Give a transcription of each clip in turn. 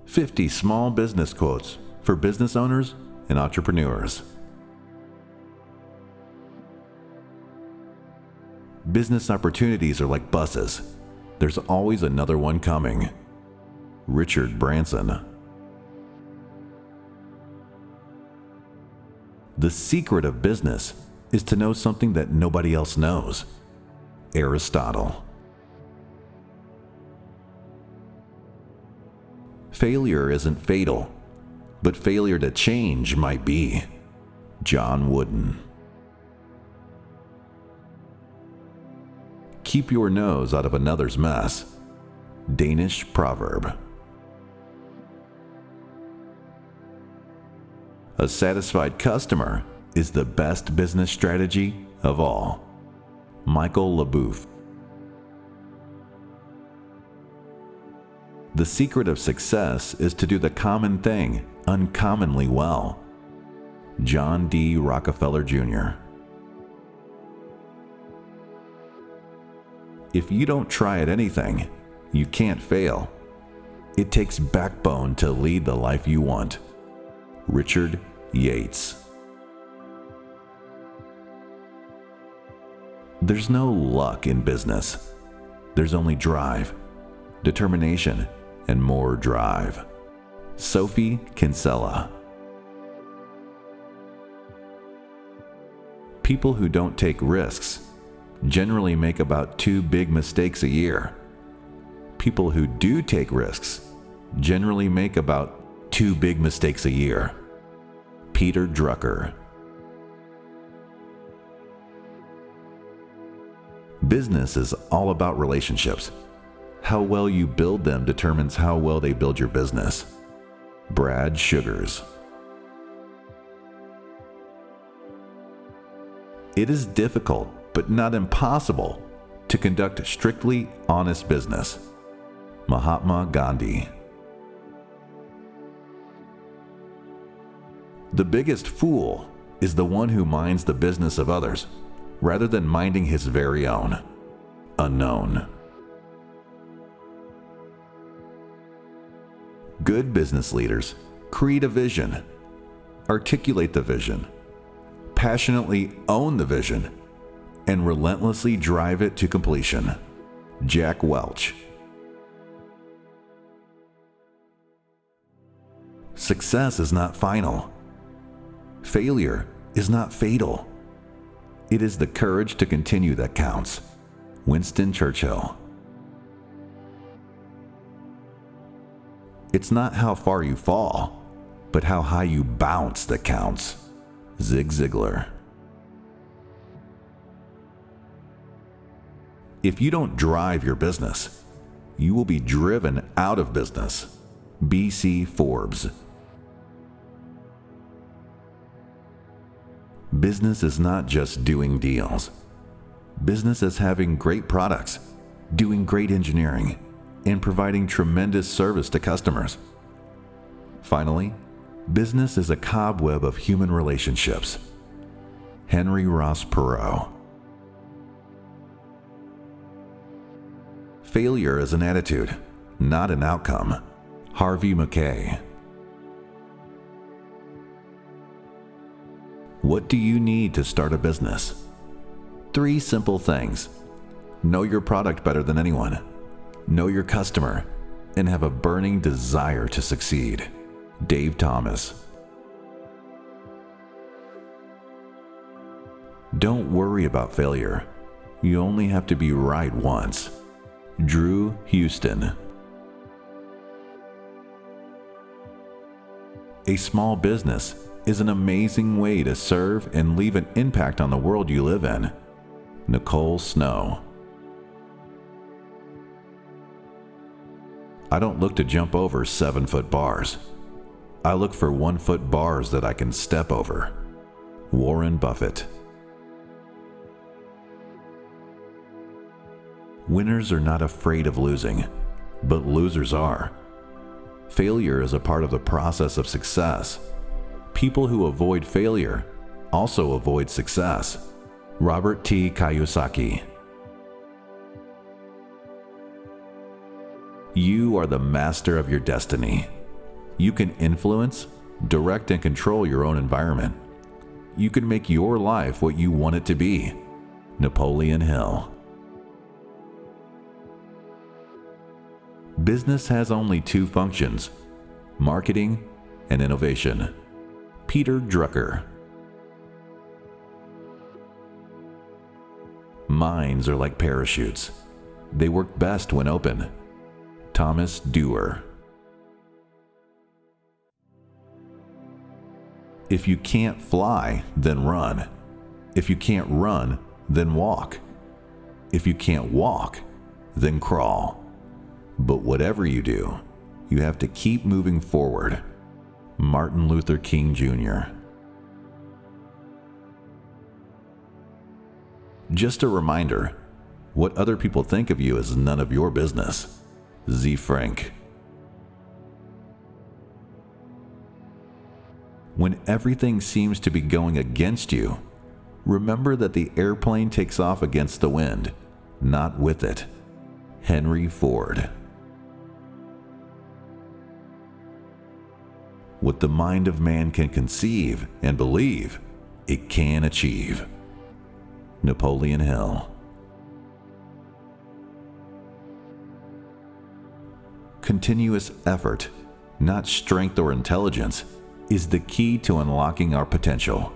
50 small business quotes for business owners and entrepreneurs. Business opportunities are like buses. There's always another one coming. Richard Branson. The secret of business is to know something that nobody else knows. Aristotle. Failure isn't fatal, but failure to change might be. John Wooden. Keep your nose out of another's mess. Danish proverb. A satisfied customer is the best business strategy of all. Michael LaBeouf. The secret of success is to do the common thing uncommonly well. John D. Rockefeller Jr. If you don't try at anything, you can't fail. It takes backbone to lead the life you want. Richard Yates. There's no luck in business. There's only drive, determination, and more drive. Sophie Kinsella. People who don't take risks generally make about 2 big mistakes a year. People who do take risks generally make about 2 big mistakes a year. Peter Drucker. Business is all about relationships. How well you build them determines how well they build your business. Brad Sugars. It is difficult, but not impossible, to conduct strictly honest business. Mahatma Gandhi. The biggest fool is the one who minds the business of others, rather than minding his very own. Unknown. Good business leaders create a vision, articulate the vision, passionately own the vision, and relentlessly drive it to completion. Jack Welch. Success is not final. Failure is not fatal. It is the courage to continue that counts. Winston Churchill. It's not how far you fall, but how high you bounce that counts. Zig Ziglar. If you don't drive your business, you will be driven out of business. B.C. Forbes. Business is not just doing deals. Business is having great products, doing great engineering, and providing tremendous service to customers. Finally, business is a cobweb of human relationships. Henry Ross Perot. Failure is an attitude, not an outcome. Harvey Mackay. What do you need to start a business? 3 simple things. Know your product better than anyone. Know your customer, and have a burning desire to succeed. Dave Thomas. Don't worry about failure. You only have to be right once. Drew Houston. A small business is an amazing way to serve and leave an impact on the world you live in. Nicole Snow. I don't look to jump over 7-foot bars. I look for 1-foot bars that I can step over. Warren Buffett. Winners are not afraid of losing, but losers are. Failure is a part of the process of success. People who avoid failure also avoid success. Robert T. Kiyosaki. You are the master of your destiny. You can influence, direct, and control your own environment. You can make your life what you want it to be. Napoleon Hill. Business has only two functions: marketing and innovation. Peter Drucker. Minds are like parachutes. They work best when open. Thomas Dewar. If you can't fly, then run. If you can't run, then walk. If you can't walk, then crawl. But whatever you do, you have to keep moving forward. Martin Luther King Jr. Just a reminder, what other people think of you is none of your business. Z. Frank. When everything seems to be going against you, remember that the airplane takes off against the wind, not with it. Henry Ford. What the mind of man can conceive and believe, it can achieve. Napoleon Hill. Continuous effort, not strength or intelligence, is the key to unlocking our potential.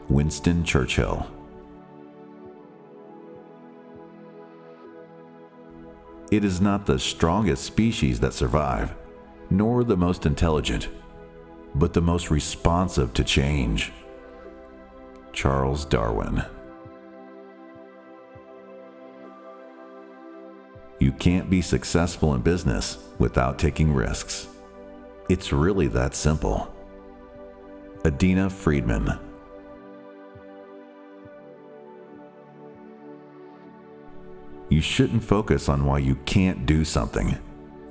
Winston Churchill. It is not the strongest species that survive, nor the most intelligent, but the most responsive to change. Charles Darwin. You can't be successful in business without taking risks. It's really that simple. Adina Friedman. You shouldn't focus on why you can't do something,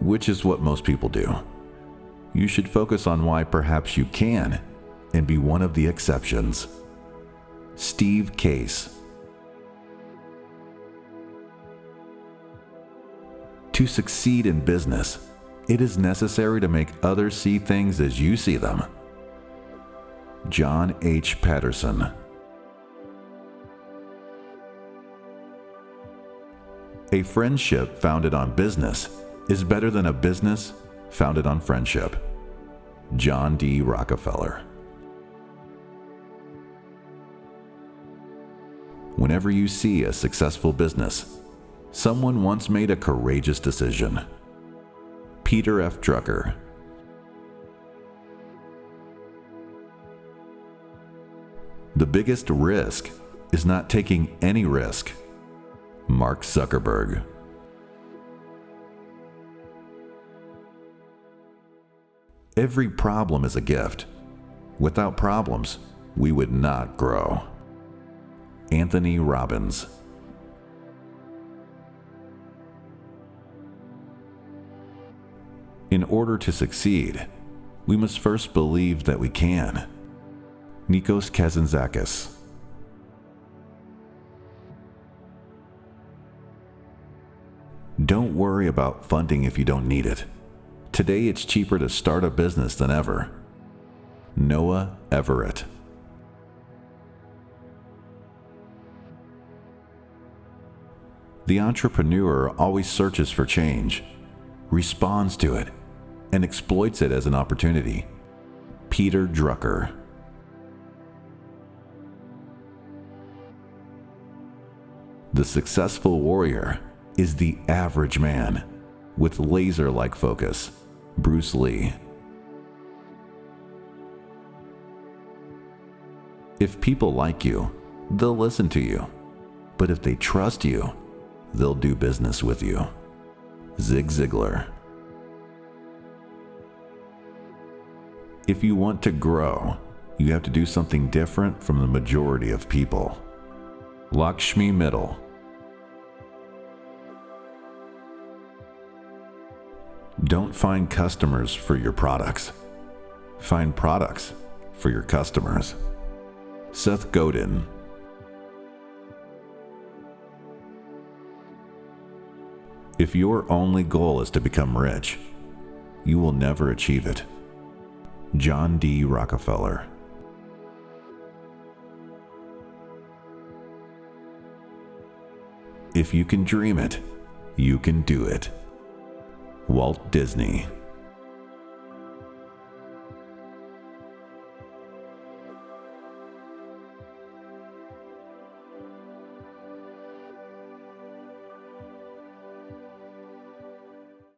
which is what most people do. You should focus on why perhaps you can, and be one of the exceptions. Steve Case. To succeed in business, it is necessary to make others see things as you see them. John H. Patterson. A friendship founded on business is better than a business founded on friendship. John D. Rockefeller. Whenever you see a successful business, someone once made a courageous decision. Peter F. Drucker. The biggest risk is not taking any risk. Mark Zuckerberg. Every problem is a gift. Without problems, we would not grow. Anthony Robbins. In order to succeed, we must first believe that we can. Nikos Kazantzakis. Don't worry about funding if you don't need it. Today it's cheaper to start a business than ever. Noah Everett. The entrepreneur always searches for change, responds to it, and exploits it as an opportunity. Peter Drucker. The successful warrior is the average man with laser-like focus. Bruce Lee. If people like you, they'll listen to you. But if they trust you, they'll do business with you. Zig Ziglar. If you want to grow, you have to do something different from the majority of people. Lakshmi Mittal. Don't find customers for your products. Find products for your customers. Seth Godin. If your only goal is to become rich, you will never achieve it. John D. Rockefeller. If you can dream it, you can do it. Walt Disney.